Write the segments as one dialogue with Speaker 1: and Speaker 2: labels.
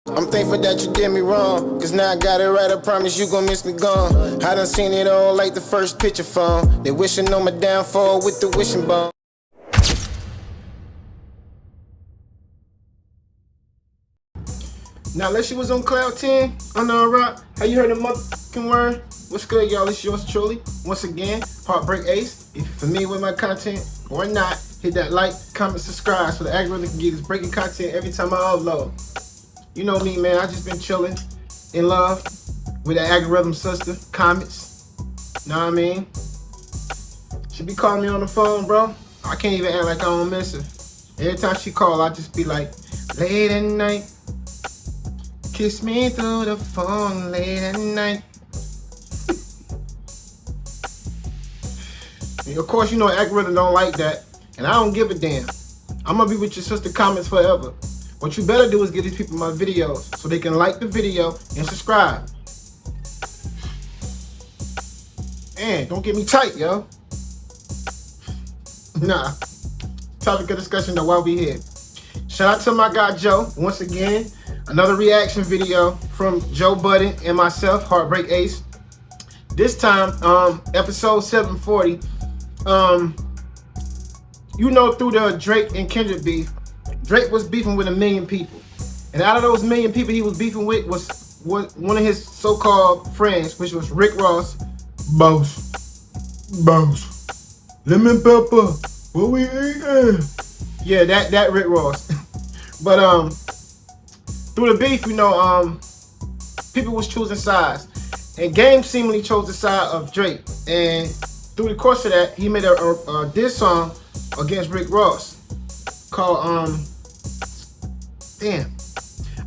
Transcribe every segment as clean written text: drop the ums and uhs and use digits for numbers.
Speaker 1: I'm thankful that you did me wrong, cause now I got it right, I promise you gon' miss me gone. I done seen it all like the first picture phone. They wishing on my downfall with the wishing bone. Now, unless you was on Cloud 10, on the rock, how you heard the motherfucking word? What's good, y'all? It's yours truly. Once again, HeartBreak Ace. If you're familiar with my content or not, hit that like, comment, subscribe so the algorithm can get this breaking content every time I upload. You know me, man. I just been chilling in love with the algorithm sister, comments. Know what I mean? She be calling me on the phone, bro. I can't even act like I don't miss her. Every time she call, I just be like, late at night. Kiss me through the phone late at night. And of course, you know algorithm don't like that. And I don't give a damn. I'm gonna be with your sister comments forever. What you better do is give these people my videos so they can like the video and subscribe. Man, don't get me tight, yo. Nah. Topic of discussion though while we here. Shout out to my guy Joe. Once again, another reaction video from Joe Budden and myself, HeartBreak Ace. This time, episode 740. You know, through the Drake and Kendrick beef, Drake was beefing with 1 million people. And out of those 1 million people he was beefing with was one of his so-called friends, which was Rick Ross. Boss. Lemon pepper. What we eating? Yeah, that Rick Ross. But through the beef, you know, people was choosing sides. And Game seemingly chose the side of Drake. And through the course of that, he made a diss song against Rick Ross called damn,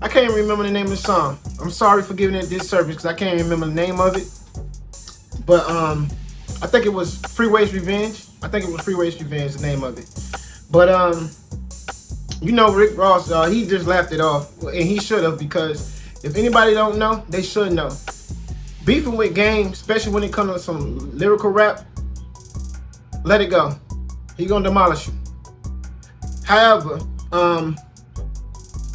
Speaker 1: I can't even remember the name of the song. I'm sorry for giving it this service because I can't remember the name of it. But I think it was Freeway's Revenge. The name of it. But you know, Rick Ross, he just laughed it off, and he should have, because if anybody don't know, they should know. Beefing with Game, especially when it comes to some lyrical rap, let it go. He gonna demolish you. However,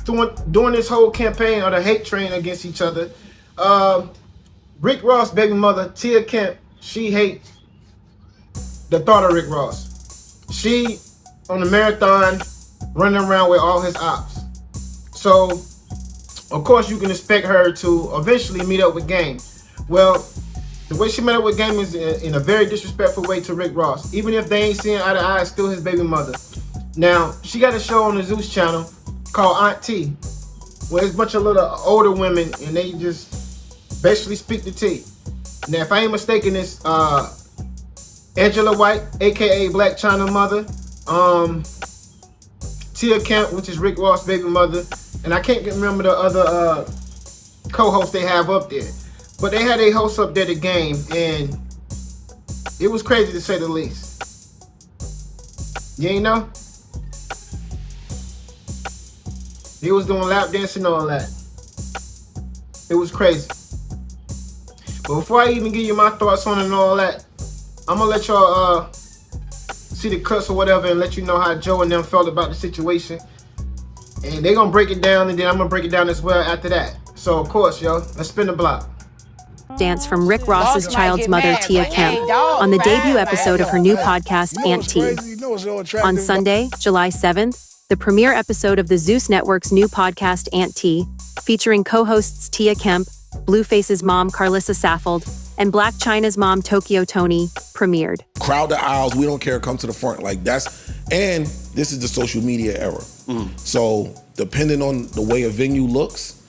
Speaker 1: during this whole campaign or the hate train against each other, Rick Ross' baby mother, Tia Kemp, she hates the thought of Rick Ross. She on the marathon running around with all his ops. So, of course, you can expect her to eventually meet up with Game. Well, the way she met up with Game is in a very disrespectful way to Rick Ross. Even if they ain't seeing eye to eye, it's still his baby mother. Now, she got a show on the Zeus channel called Aunt T, where it's a bunch of little older women, and they just basically speak the tea. Now, if I ain't mistaken, it's Angela White, aka Black China Mother, Tia Kemp, which is Rick Ross' baby mother, and I can't remember the other co-hosts they have up there. But they had a host up there, the Game, and it was crazy to say the least. You ain't know? He was doing lap dancing and all that. It was crazy. But before I even give you my thoughts on it and all that, I'm gonna let y'all see the cuts or whatever and let you know how Joe and them felt about the situation. And they gonna break it down, and then I'm gonna break it down as well after that. So of course, yo, let's spin the block.
Speaker 2: Dance from Rick Ross's child's mother, Tia Kemp, on the debut episode of her new podcast, Aunt T. On Sunday, July 7th, the premiere episode of the Zeus Network's new podcast, Aunt T, featuring co-hosts Tia Kemp, Blueface's mom, Carlissa Saffold, and Black China's mom, Tokyo Tony, premiered.
Speaker 3: Crowd the aisles, we don't care, come to the front. Like that's, and this is the social media era. So depending on the way a venue looks,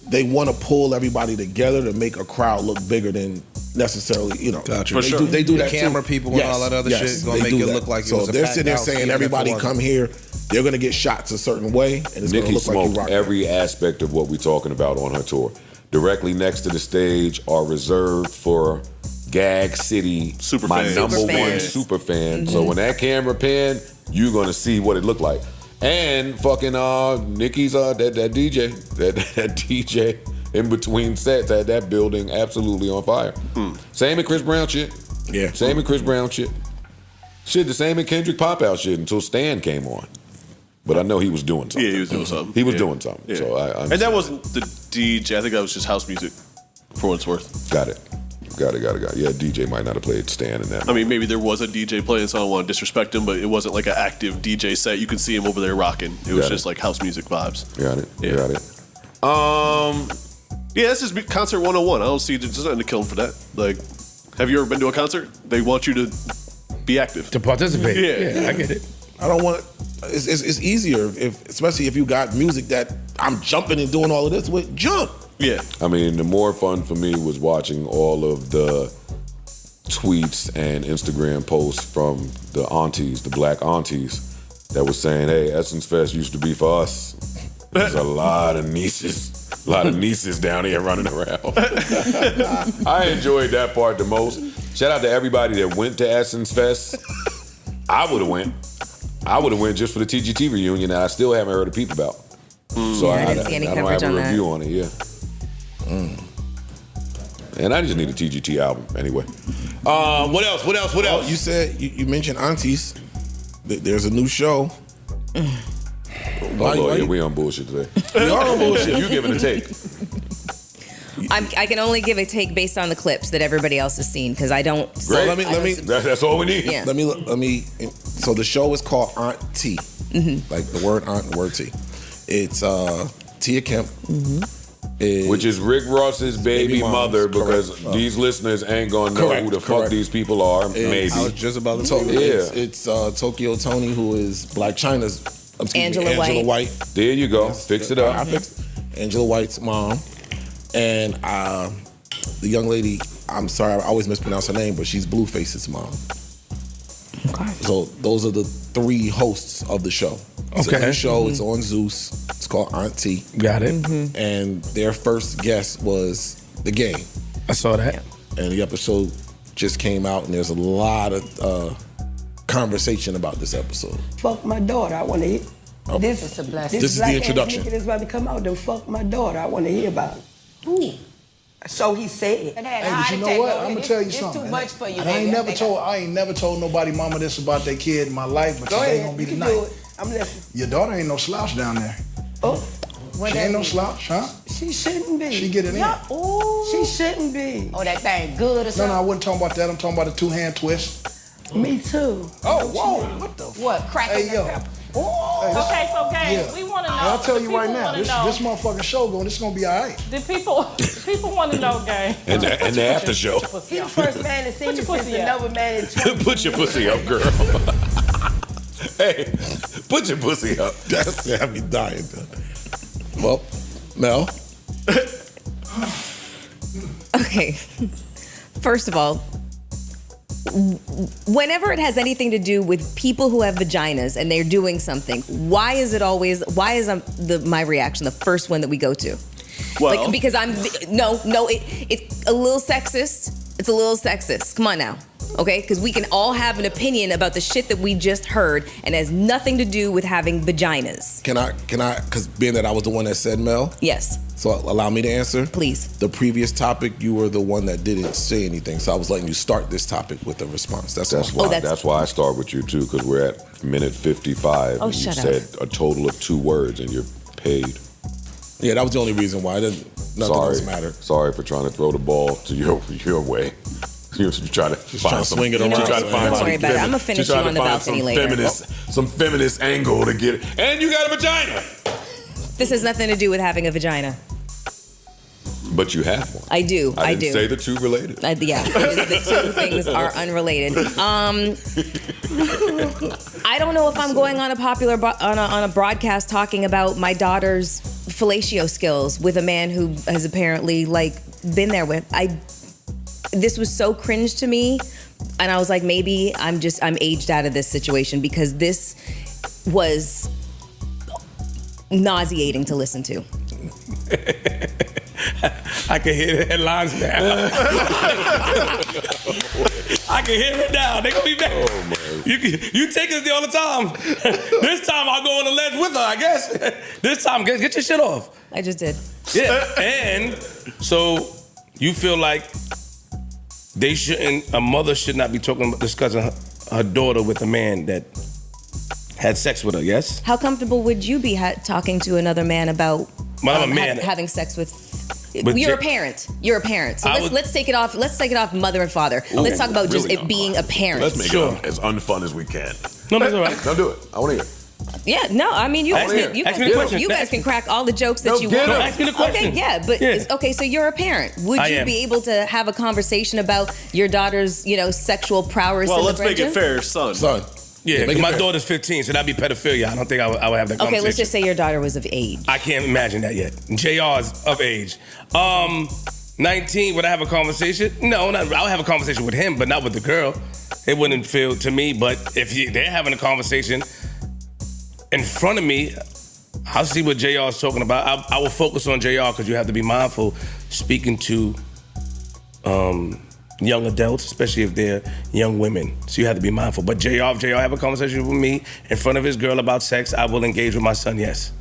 Speaker 3: they want to pull everybody together to make a crowd look bigger than necessarily, you know.
Speaker 4: Gotcha.
Speaker 3: They do that
Speaker 4: camera
Speaker 3: too.
Speaker 4: people and all that other shit gonna make it look like it was a
Speaker 3: they're
Speaker 4: packed
Speaker 3: sitting there
Speaker 4: house,
Speaker 3: saying
Speaker 4: even
Speaker 3: everybody
Speaker 4: if it
Speaker 3: come here, they're gonna get shots a certain way, and it's gonna
Speaker 5: Nicki
Speaker 3: look like you
Speaker 5: smoked
Speaker 3: rock
Speaker 5: every aspect of what we're talking about on her tour. Directly next to the stage are reserved for Gag City, my number one super fan. So when that camera pan, you're gonna see what it looked like. And fucking Nicki's that DJ in between sets had that building absolutely on fire. Same in Chris Brown shit.
Speaker 3: Yeah.
Speaker 5: Same in Chris Brown shit. Shit, the same in Kendrick Pop Out shit until Stan came on. But I know he was doing something.
Speaker 6: Yeah, he was doing something.
Speaker 5: He was doing something.
Speaker 6: Yeah.
Speaker 5: So I
Speaker 6: and that wasn't the DJ. I think that was just house music, for what it's worth.
Speaker 5: Got it. Yeah, DJ might not have played Stan in that.
Speaker 6: I mean, maybe there was a DJ playing, so I don't want to disrespect him, but it wasn't like an active DJ set. You could see him over there rocking. It was just like house music vibes.
Speaker 5: Got it.
Speaker 6: Yeah.
Speaker 5: Got it.
Speaker 6: Yeah, this is concert 101. I don't see there's nothing to kill him for that. Like, have you ever been to a concert? They want you to be active.
Speaker 7: To participate.
Speaker 6: Yeah,
Speaker 7: I get it.
Speaker 3: I don't want. It's easier, especially if you got music that I'm jumping and doing all of this with. Jump.
Speaker 6: Yeah.
Speaker 5: I mean, the more fun for me was watching all of the tweets and Instagram posts from the aunties, the black aunties, that was saying, hey, Essence Fest used to be for us. There's a lot of nieces down here running around. I enjoyed that part the most. Shout out to everybody that went to Essence Fest. I would have went just for the TGT reunion that I still haven't heard a peep about. So
Speaker 8: I didn't see any coverage
Speaker 5: don't have
Speaker 8: on
Speaker 5: a
Speaker 8: that.
Speaker 5: review on it, yeah. And I just need a TGT album anyway. What else?
Speaker 3: Oh, you said you mentioned aunties. There's a new show.
Speaker 5: We on bullshit today.
Speaker 3: We are on bullshit.
Speaker 5: You giving a take.
Speaker 8: I can only give a take based on the clips that everybody else has seen because I don't.
Speaker 5: Great.
Speaker 3: So let me.
Speaker 5: That's all we need.
Speaker 8: Yeah.
Speaker 3: Let me. So the show is called Aunt T, like the word aunt and the word T. It's Tia Kemp,
Speaker 5: Which is Rick Ross's baby mother, because these listeners ain't gonna know who the fuck these people are. Maybe
Speaker 3: I was just about to talk.
Speaker 5: Yeah.
Speaker 3: It's Tokyo Tony, who is Black China's.
Speaker 8: Angela
Speaker 3: White.
Speaker 5: There you go. Fix it up.
Speaker 3: I fixed Angela White's mom, and the young lady. I'm sorry, I always mispronounce her name, but she's Blueface's mom.
Speaker 8: Okay.
Speaker 3: So those are the three hosts of the show. It's a new show. It's on Zeus. It's called Aunt T.
Speaker 7: Got it.
Speaker 3: And their first guest was The Game.
Speaker 7: I saw that.
Speaker 3: And the episode just came out, and there's a lot of conversation about this episode.
Speaker 9: Fuck my daughter. I want to hear.
Speaker 3: Oh.
Speaker 9: This is a blessing.
Speaker 3: This is the introduction.
Speaker 9: This about to come out. Then fuck my daughter. I want to hear about it. Ooh. So he said.
Speaker 10: Hey, but you know what? I'm gonna tell you something. It's too much for you,
Speaker 11: I ain't never told nobody mama this about their kid in my life, but today gonna be the night.
Speaker 9: I'm listening.
Speaker 11: Your daughter ain't no slouch down there.
Speaker 9: Oh.
Speaker 11: She ain't no slouch, huh?
Speaker 9: She shouldn't be.
Speaker 11: She get it in.
Speaker 10: Ooh.
Speaker 9: She shouldn't be.
Speaker 10: Oh, that thing good or something?
Speaker 11: No, I wasn't talking about that. I'm talking about the two-hand twist.
Speaker 9: Me too.
Speaker 11: Oh, whoa. What the?
Speaker 10: What? Cracking
Speaker 11: Hey, yo.
Speaker 10: Ooh. Okay, so gang, we want to know.
Speaker 11: I'll tell you right now,
Speaker 10: this
Speaker 11: this motherfucking show this is gonna be all right.
Speaker 10: The people want to know, gang.
Speaker 5: And the after show.
Speaker 9: He the first man to see me since another man in 20
Speaker 5: Put your pussy up, girl. Hey, put your pussy up.
Speaker 3: That's got me dying. Well, Mel.
Speaker 8: Okay. First of all, whenever it has anything to do with people who have vaginas and they're doing something, why is my reaction the first one that we go to?
Speaker 6: Well,
Speaker 8: Like, because it's a little sexist. It's a little sexist. Come on now. Okay? Because we can all have an opinion about the shit that we just heard and it has nothing to do with having vaginas.
Speaker 3: Can I, because being that I was the one that said Mel,
Speaker 8: Yes.
Speaker 3: so allow me to answer?
Speaker 8: Please.
Speaker 3: The previous topic, you were the one that didn't say anything, so I was letting you start this topic with a response. That's
Speaker 5: why I start with you too, because we're at minute 55 and you said a total of 2 words and you're paid.
Speaker 3: Yeah, that was the only reason why. Nothing else mattered.
Speaker 5: Sorry for trying to throw the ball to your way. You're trying to
Speaker 3: swing it around.
Speaker 8: Don't worry about it. I'm gonna finish you on the balcony later.
Speaker 5: Some feminist angle to get it. And you got a vagina.
Speaker 8: This has nothing to do with having a vagina.
Speaker 5: But you have one.
Speaker 8: I do.
Speaker 5: I didn't say the two related.
Speaker 8: Yeah, the two things are unrelated. I don't know if I'm going on on a broadcast talking about my daughter's fellatio skills with a man who has apparently been there with. This was so cringe to me, and I was like, maybe I'm aged out of this situation because this was nauseating to listen to.
Speaker 7: I can hear the headlines now. I can hear it now. They gonna be back.
Speaker 5: Oh man!
Speaker 7: You take us there all the time. This time I'll go on the ledge with her, I guess. This time, get your shit off.
Speaker 8: I just did.
Speaker 7: Yeah, and so you feel like a mother should not be discussing her daughter with a man that had sex with her, yes?
Speaker 8: How comfortable would you be talking to another man about
Speaker 7: Well, I'm a man.
Speaker 8: having sex with?
Speaker 7: But
Speaker 8: You're a parent. You're a parent. So let's take it off. Let's take it off mother and father. Let's talk about just it being a parent.
Speaker 5: Let's make it as unfun as we can.
Speaker 7: No, that's all right.
Speaker 5: Don't do it. I want to hear.
Speaker 8: Yeah, no, I mean, you guys can crack all the jokes that you want.
Speaker 7: Ask me the question.
Speaker 8: Okay, yeah, but okay, so you're a parent. Would you be able to have a conversation about your daughter's, sexual prowess?
Speaker 6: Well,
Speaker 8: in
Speaker 6: let's
Speaker 8: the
Speaker 6: make it fair, son.
Speaker 7: Yeah, my daughter's 15, so that'd be pedophilia. I don't think I would have that conversation.
Speaker 8: Okay, let's just say your daughter was of age.
Speaker 7: I can't imagine that yet. JR's of age. 19, would I have a conversation? No, I'll have a conversation with him, but not with the girl. It wouldn't feel to me, but if they're having a conversation in front of me, I'll see what JR's talking about. I will focus on JR because you have to be mindful speaking to young adults, especially if they're young women. So you have to be mindful. But if JR have a conversation with me in front of his girl about sex, I will engage with my son, yes.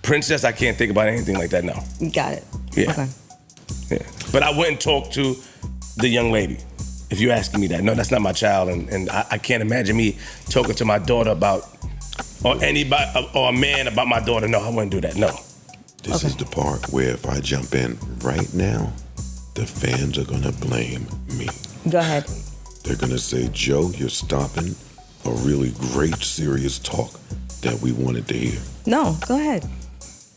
Speaker 7: Princess, I can't think about anything like that now.
Speaker 8: Got it.
Speaker 7: Yeah.
Speaker 8: Okay.
Speaker 7: Yeah. But I wouldn't talk to the young lady if you're asking me that. No, that's not my child, and I can't imagine me talking to my daughter about, or anybody, or a man about my daughter. No, I wouldn't do that, no.
Speaker 5: This is the part where if I jump in right now, the fans are gonna blame me.
Speaker 8: Go ahead.
Speaker 5: They're gonna say, Joe, you're stopping a really great, serious talk that we wanted to hear.
Speaker 8: No, go ahead.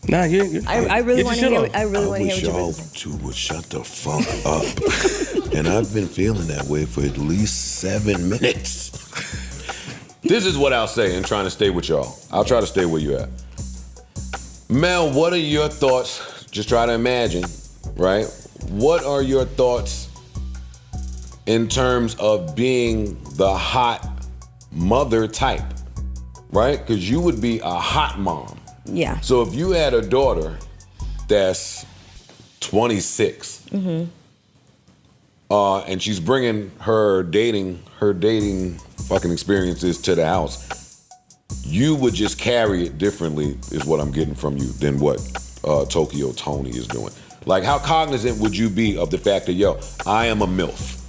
Speaker 7: Nah,
Speaker 8: I really want to hear. I really want to hear what you're
Speaker 5: y'all two would shut the fuck up. And I've been feeling that way for at least 7 minutes. This is what I'll say and trying to stay with y'all. I'll try to stay where you're at. Mel, what are your thoughts? Just try to imagine, right? What are your thoughts in terms of being the hot mother type, right? Because you would be a hot mom.
Speaker 8: Yeah.
Speaker 5: So if you had a daughter that's 26, and she's bringing her dating fucking experiences to the house, you would just carry it differently, is what I'm getting from you, than what Tokyo Tony is doing. Like, how cognizant would you be of the fact that, yo, I am a MILF?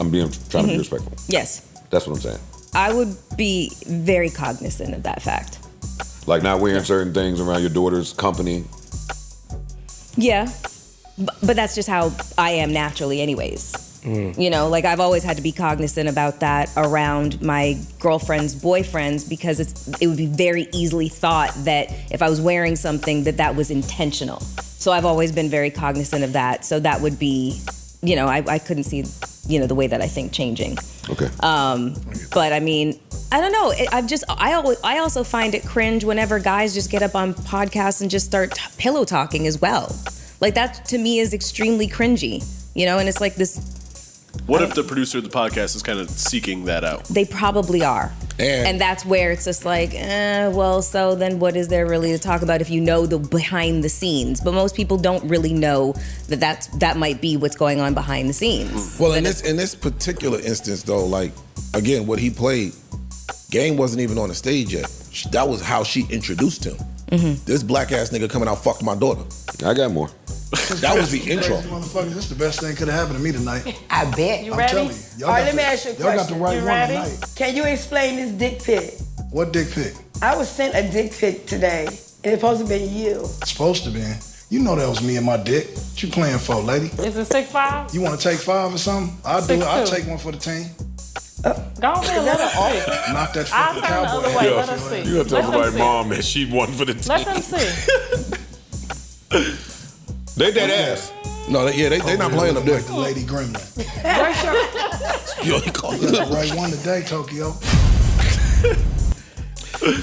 Speaker 5: I'm trying to be respectful.
Speaker 8: Yes.
Speaker 5: That's what I'm saying.
Speaker 8: I would be very cognizant of that fact.
Speaker 5: Like not wearing certain things around your daughter's company?
Speaker 8: Yeah. But that's just how I am naturally anyways. Like I've always had to be cognizant about that around my girlfriend's boyfriends because it would be very easily thought that if I was wearing something that was intentional. So I've always been very cognizant of that. So that would be, I couldn't see, the way that I think changing.
Speaker 5: Okay.
Speaker 8: But I mean, I don't know. I also find it cringe whenever guys just get up on podcasts and just start pillow talking as well. Like that to me is extremely cringy, and it's like this.
Speaker 6: What if the producer of the podcast is kind of seeking that out? They
Speaker 8: probably are. And that's where it's just like, well, so then what is there really to talk about if you know the behind the scenes? But most people don't really know that might be what's going on behind the scenes.
Speaker 3: Well, in this particular instance, though, like, again, what he played, Game wasn't even on the stage yet. That was how she introduced him. This black ass nigga coming out fucked my daughter.
Speaker 5: I got more.
Speaker 3: That was the intro.
Speaker 11: Motherfuckers, this is the best thing could have happened to me tonight.
Speaker 9: I bet.
Speaker 10: You
Speaker 11: I'm
Speaker 10: ready?
Speaker 11: telling you. Y'all
Speaker 9: All right,
Speaker 11: got
Speaker 9: let me
Speaker 11: the-
Speaker 9: ask you a
Speaker 11: Y'all got
Speaker 9: question.
Speaker 11: the right
Speaker 10: You
Speaker 11: one
Speaker 10: ready?
Speaker 11: tonight.
Speaker 9: Can you explain this dick pic?
Speaker 11: What dick pic?
Speaker 9: I was sent a dick pic today, and it's supposed to be you.
Speaker 11: Supposed to be. You know that was me and my dick. What you playing for, lady?
Speaker 10: Is it 6'5"?
Speaker 11: You want to take 5 or something? I'll do it.
Speaker 10: 6'2".
Speaker 11: I'll take one for the team.
Speaker 10: Go ahead, let us see.
Speaker 11: Knock that
Speaker 10: I'll
Speaker 11: fucking
Speaker 10: turn the
Speaker 11: cowboy
Speaker 10: other
Speaker 11: hat
Speaker 10: way,
Speaker 11: off
Speaker 10: let us
Speaker 11: your
Speaker 10: see.
Speaker 11: head.
Speaker 5: You gotta tell
Speaker 10: Let them
Speaker 5: somebody's
Speaker 10: see.
Speaker 5: mom that she won for the team.
Speaker 10: Let them see.
Speaker 5: They dead ass.
Speaker 3: No, they not playing up there.
Speaker 11: Like the Lady Gremlin.
Speaker 3: You only call
Speaker 11: You got the right one today, Tokyo.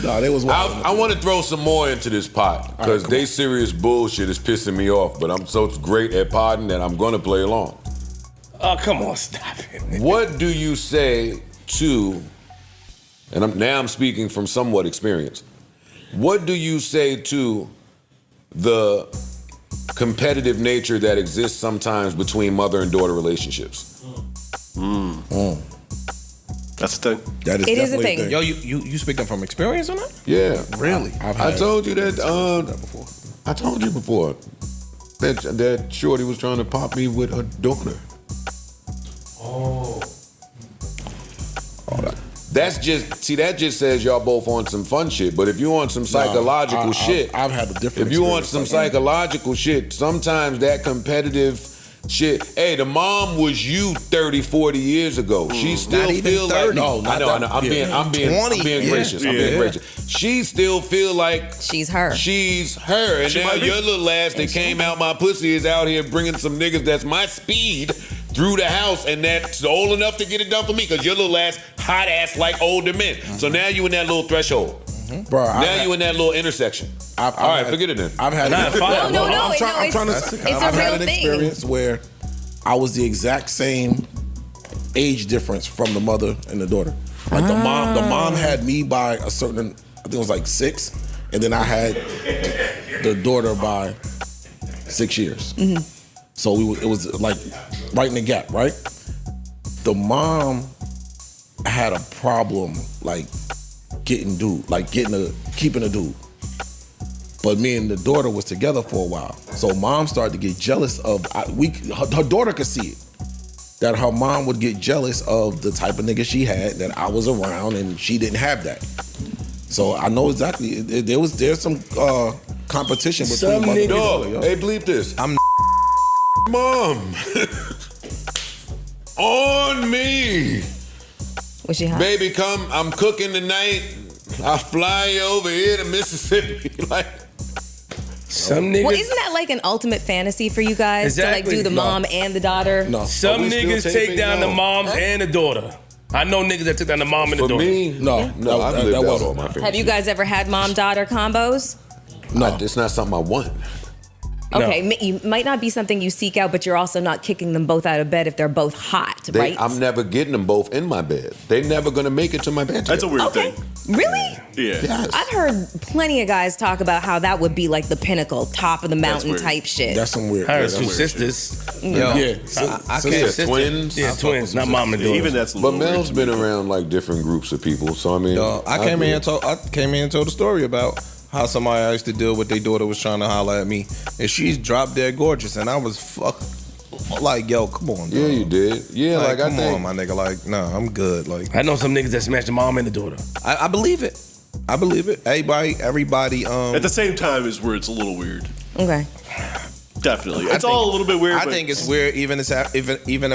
Speaker 3: No, they was wild.
Speaker 5: I want to throw some more into this pot because they serious bullshit is pissing me off. But I'm so great at potting that I'm gonna play along.
Speaker 7: Oh, come on, stop it.
Speaker 5: What do you say to? And I'm speaking from somewhat experience. What do you say to the competitive nature that exists sometimes between mother and daughter relationships?
Speaker 6: That's the thing.
Speaker 3: That is
Speaker 8: It is a
Speaker 3: definitely
Speaker 8: thing.
Speaker 4: Yo, you speaking from experience on that?
Speaker 5: Yeah.
Speaker 4: Really?
Speaker 5: I told you that. I told you before that Shorty was trying to pop me with her daughter. That just says y'all both on some fun shit. But if you on some psychological shit,
Speaker 3: I've had a different.
Speaker 5: If you on some psychological shit, sometimes that competitive shit. Hey, the mom was you 30, 40 years ago. She still feel like I know. I'm being gracious. I'm being gracious. She still feel like
Speaker 8: she's her.
Speaker 5: And now your little ass that came out my pussy is out here bringing some niggas that's my speed through the house, and that's old enough to get it done for me because your little ass hot ass like older men. So now you in that little threshold. Bro, now you in that little intersection. All right, forget it then.
Speaker 3: I've had
Speaker 8: No, it's a
Speaker 3: I've had
Speaker 8: real
Speaker 3: an
Speaker 8: thing.
Speaker 3: experience where I was the exact same age difference from the mother and the daughter. Like the mom had me by a certain, I think it was like 6, and then I had the daughter by 6 years. So it was like right in the gap, right? The mom had a problem like keeping a dude. But me and the daughter was together for a while. So mom started to get jealous of, her daughter could see it. That her mom would get jealous of the type of nigga she had, that I was around and she didn't have that. So I know exactly, there's some competition between mother and daughter.
Speaker 5: Hey, bleep this.
Speaker 3: I'm
Speaker 5: mom. On me.
Speaker 8: Was she hot?
Speaker 5: Baby, come, I'm cooking tonight. I'll fly you over here to Mississippi. Like,
Speaker 7: some niggas.
Speaker 8: Well, isn't that like an ultimate fantasy for you guys
Speaker 7: Exactly.
Speaker 8: to like do the mom and the daughter?
Speaker 3: No.
Speaker 7: Some niggas take down the moms and the daughter. I know niggas that took down the mom and the daughter.
Speaker 5: For me, no, I've lived out all my
Speaker 8: Have you guys ever had mom-daughter combos?
Speaker 5: No, it's not something I want.
Speaker 8: Okay, it might not be something you seek out, but you're also not kicking them both out of bed if they're both hot, right?
Speaker 5: I'm never getting them both in my bed. They're never gonna make it to my bed.
Speaker 6: That's a weird thing.
Speaker 8: Really?
Speaker 6: Yeah.
Speaker 5: Yes.
Speaker 8: I've heard plenty of guys talk about how that would be like the pinnacle, top of the mountain type shit.
Speaker 3: That's some weird.
Speaker 7: Her two sisters.
Speaker 8: Yeah.
Speaker 7: I can't.
Speaker 5: Twins.
Speaker 7: Yeah, twins, not mom and daughter.
Speaker 6: Even that's.
Speaker 5: But Mel's been around like different groups of people, so I mean,
Speaker 4: I came in and told a story about how somebody I used to deal with, their daughter was trying to holler at me, and she's drop dead gorgeous, and I was like, yo, come on, dog.
Speaker 5: Yeah, you did. Yeah, like I
Speaker 4: come
Speaker 5: think.
Speaker 4: on, my nigga. Like, nah, I'm good. Like,
Speaker 7: I know some niggas that smashed the mom and the daughter.
Speaker 4: I believe it. I believe it. Everybody.
Speaker 6: At the same time, is where it's a little weird.
Speaker 8: Okay.
Speaker 6: Definitely, it's all a little bit weird.
Speaker 4: I think it's weird, even if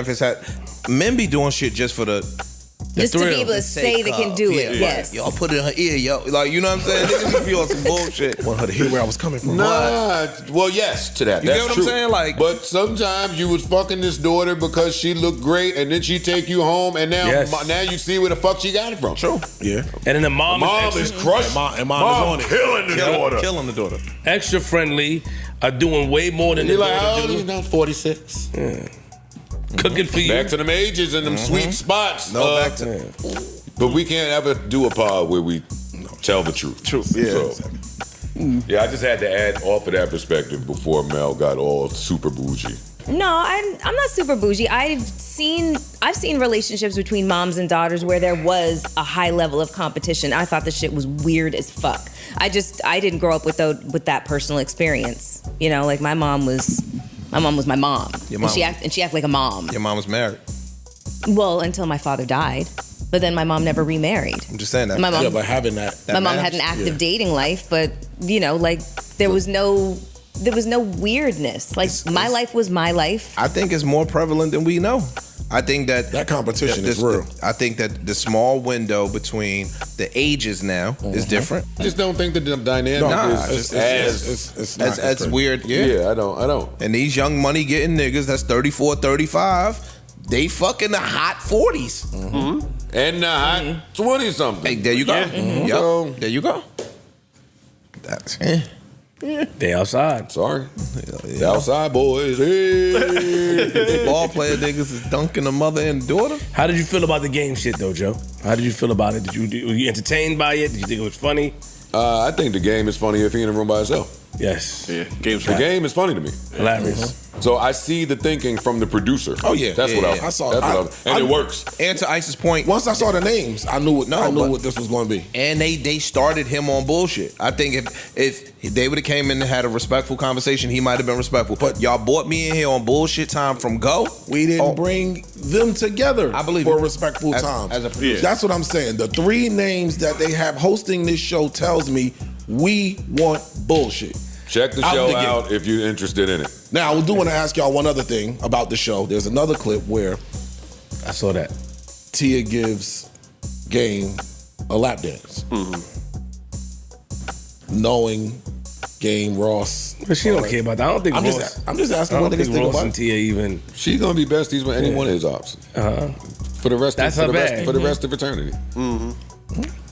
Speaker 4: it's at men be doing shit just for the.
Speaker 8: Just to be able to say they can do it, yes.
Speaker 4: Yo, put it in her ear, yo. Like, you know what I'm saying? Niggas just be on some bullshit.
Speaker 3: Want her to hear where I was coming from.
Speaker 5: Nah, well, yes, to that.
Speaker 4: You
Speaker 5: That's
Speaker 4: get what
Speaker 5: true.
Speaker 4: I'm saying? Like,
Speaker 5: but sometimes you was fucking this daughter because she looked great, and then she take you home, and now now you see where the fuck she got it from.
Speaker 4: True. Yeah.
Speaker 7: And then the mom
Speaker 5: is crushed.
Speaker 3: And mom is on it.
Speaker 5: Killing the daughter.
Speaker 4: Killing the daughter.
Speaker 7: Extra friendly, are doing way more than
Speaker 5: You're
Speaker 7: the
Speaker 5: like, how
Speaker 7: daughter
Speaker 5: old
Speaker 7: do.
Speaker 5: is now? 46.
Speaker 7: Yeah. Cooking for you.
Speaker 5: Back to them ages and them sweet spots.
Speaker 4: No, back to
Speaker 5: But we can't ever do a pod where we tell the truth.
Speaker 3: Yeah.
Speaker 5: So, yeah, I just had to add off of that perspective before Mel got all super bougie.
Speaker 8: No, I'm not super bougie. I've seen relationships between moms and daughters where there was a high level of competition. I thought the shit was weird as fuck. I didn't grow up with that personal experience. You know, like my mom was my mom.
Speaker 4: Your mom.
Speaker 8: And she acted like a mom.
Speaker 4: Your mom was married.
Speaker 8: Well, until my father died. But then my mom never remarried.
Speaker 4: I'm just saying that.
Speaker 8: My mom,
Speaker 3: Yeah, but having that
Speaker 8: my mom had an active dating life, but you know, like there was no weirdness. Like my life was my life.
Speaker 4: I think it's more prevalent than we know. I think that
Speaker 3: competition is real.
Speaker 4: I think that the small window between the ages now is different.
Speaker 5: I just don't think that the dynamic is
Speaker 4: as weird.
Speaker 5: Yeah, I don't.
Speaker 4: And these young money getting niggas that's 34, 35, they fucking the hot 40s.
Speaker 5: Mm-hmm. And the hot 20 something.
Speaker 4: Hey, there you go.
Speaker 5: Yeah.
Speaker 4: Mm-hmm.
Speaker 5: So,
Speaker 4: there you go. That's
Speaker 7: They outside.
Speaker 5: Sorry. The outside boys. Hey.
Speaker 4: Ball player niggas is dunking the mother and daughter.
Speaker 7: How did you feel about the game shit though, Joe? How did you feel about it? Were you entertained by it? Did you think it was funny?
Speaker 5: I think the game is funny if he in the room by himself.
Speaker 7: Yes.
Speaker 6: Yeah, game's
Speaker 5: The game is funny to me.
Speaker 7: Hilarious.
Speaker 5: So I see the thinking from the producer.
Speaker 3: Oh yeah,
Speaker 5: That's
Speaker 3: yeah,
Speaker 5: what
Speaker 3: yeah.
Speaker 5: I
Speaker 3: I saw.
Speaker 5: and it works.
Speaker 4: And to Ice's point,
Speaker 3: Once I saw the names, I knew what what this was going to be.
Speaker 4: and they started him on bullshit. I think if they would have came in and had a respectful conversation, he might have been respectful. But y'all brought me in here on bullshit time from go.
Speaker 3: We didn't bring them together.
Speaker 4: I believe
Speaker 3: for
Speaker 4: it.
Speaker 3: a respectful time.
Speaker 4: As a producer.
Speaker 3: That's what I'm saying. The three names that they have hosting this show tells me we want bullshit.
Speaker 5: Check the
Speaker 3: Out
Speaker 5: show
Speaker 3: the gate.
Speaker 5: out if you're interested in it.
Speaker 3: Now, I do want to ask y'all one other thing about the show. There's another clip where
Speaker 7: I saw that.
Speaker 3: Tia gives Game a lap dance. Knowing Game, Ross.
Speaker 7: But she don't care about that. I don't think
Speaker 3: I'm
Speaker 7: Ross.
Speaker 3: just asking
Speaker 7: I
Speaker 3: what
Speaker 7: don't
Speaker 3: niggas
Speaker 7: think
Speaker 3: think
Speaker 7: Ross
Speaker 3: about
Speaker 7: and
Speaker 3: it.
Speaker 7: Tia even.
Speaker 5: She's gonna be besties with any one of his ops. For the rest.
Speaker 7: That's
Speaker 5: of,
Speaker 7: her
Speaker 5: for the rest,
Speaker 7: bag.
Speaker 5: for the rest of eternity.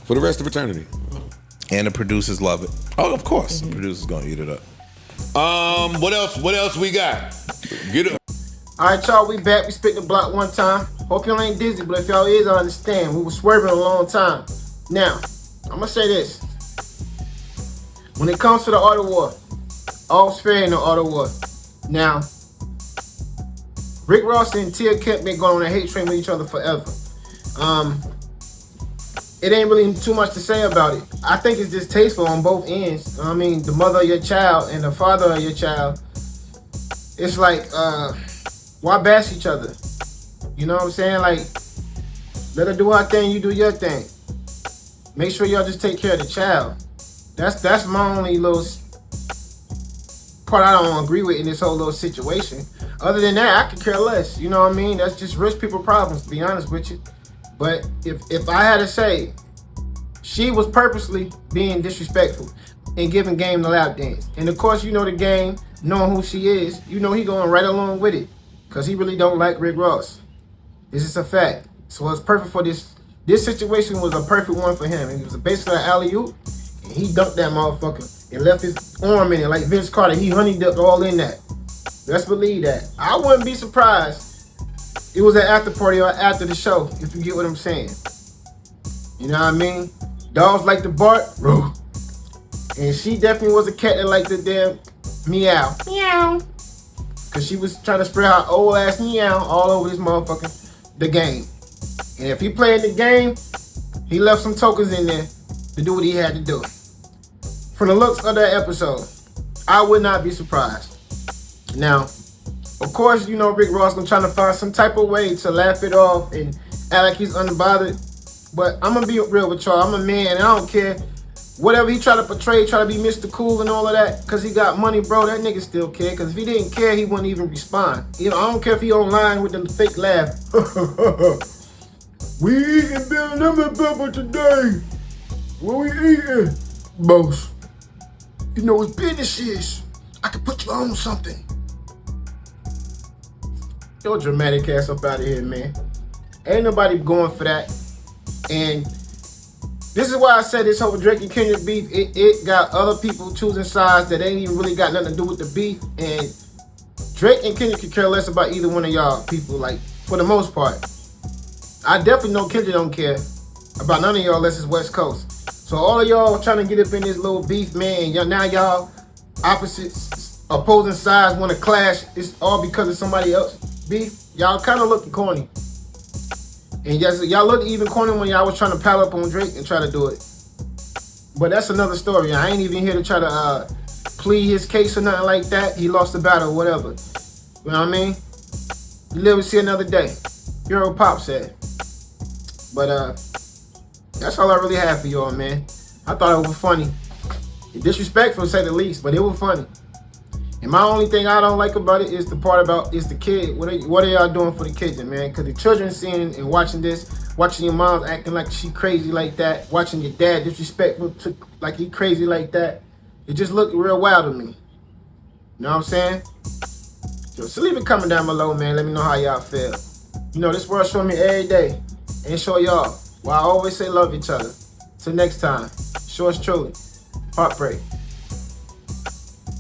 Speaker 5: For the rest of eternity.
Speaker 4: And the producers love it.
Speaker 3: Oh, of course.
Speaker 4: The producers gonna eat it up.
Speaker 5: What else? What else we got? Get it.
Speaker 1: All right, y'all, we back. We spit the block one time. Hope y'all ain't dizzy, but if y'all is, I understand. We were swerving a long time. Now, I'm gonna say this. When it comes to the art of war, all's fair in the art of war. Now, Rick Ross and Tia Kemp been going on a hate train with each other forever. It ain't really too much to say about it. I think it's distasteful on both ends. I mean, the mother of your child and the father of your child. It's like, why bash each other? You know what I'm saying? Like, let her do her thing, you do your thing. Make sure y'all just take care of the child. That's my only little part I don't agree with in this whole little situation. Other than that, I could care less. You know what I mean? That's just rich people problems, to be honest with you. But if I had to say, she was purposely being disrespectful and giving Game the lap dance. And of course, you know the Game, knowing who she is, you know he going right along with it. Because he really don't like Rick Ross. This is a fact. So it's perfect for this. This situation was a perfect one for him. It was basically an alley-oop. And he dunked that motherfucker and left his arm in it like Vince Carter. He honey dipped all in that. Let's believe that. I wouldn't be surprised it was an after party or after the show, if you get what I'm saying. You know what I mean? Dogs like to bark, bro. And she definitely was a cat that liked the damn meow. Meow. Because she was trying to spread her old ass meow all over this motherfucker, the game. And if he played the game, he left some tokens in there to do what he had to do. From the looks of that episode, I would not be surprised. Now, of course, you know Rick Ross gonna try to find some type of way to laugh it off and act like he's unbothered. But I'm gonna be real with y'all. I'm a man and I don't care. Whatever he try to portray, try to be Mr. Cool and all of that, because he got money, bro, that nigga still care. Because if he didn't care, he wouldn't even respond. You know, I don't care if he online with the fake laugh. We eating Bill Lemon Pepper today. What we eating? Boss. You know what business is. I can put you on something. Yo, dramatic ass up out of here, man. Ain't nobody going for that. And this is why I said this whole Drake and Kendrick beef, it got other people choosing sides that ain't even really got nothing to do with the beef. And Drake and Kendrick could care less about either one of y'all people, like, for the most part. I definitely know Kendrick don't care about none of y'all unless it's West Coast. So all of y'all trying to get up in this little beef, man, now y'all opposites, opposing sides want to clash. It's all because of somebody else beef. Y'all kind of looking corny. And yes, y'all look even corny when y'all was trying to pile up on Drake and try to do it. But that's another story. I ain't even here to try to plead his case or nothing like that. He lost the battle or whatever. You know what I mean? You live to see another day. You heard what Pop said. But that's all I really have for y'all, man. I thought it was funny. Disrespectful to say the least, but it was funny. And my only thing I don't like about it is the part about is the kid. What are y'all doing for the kids, man? Because the children seeing and watching this, watching your mom acting like she crazy like that, watching your dad disrespectful to like he crazy like that, it just looked real wild to me. You know what I'm saying? So leave it coming down below, man. Let me know how y'all feel. You know, this world showing me every day. And show y'all why I always say love each other. Till next time, yours truly, HeartBreak.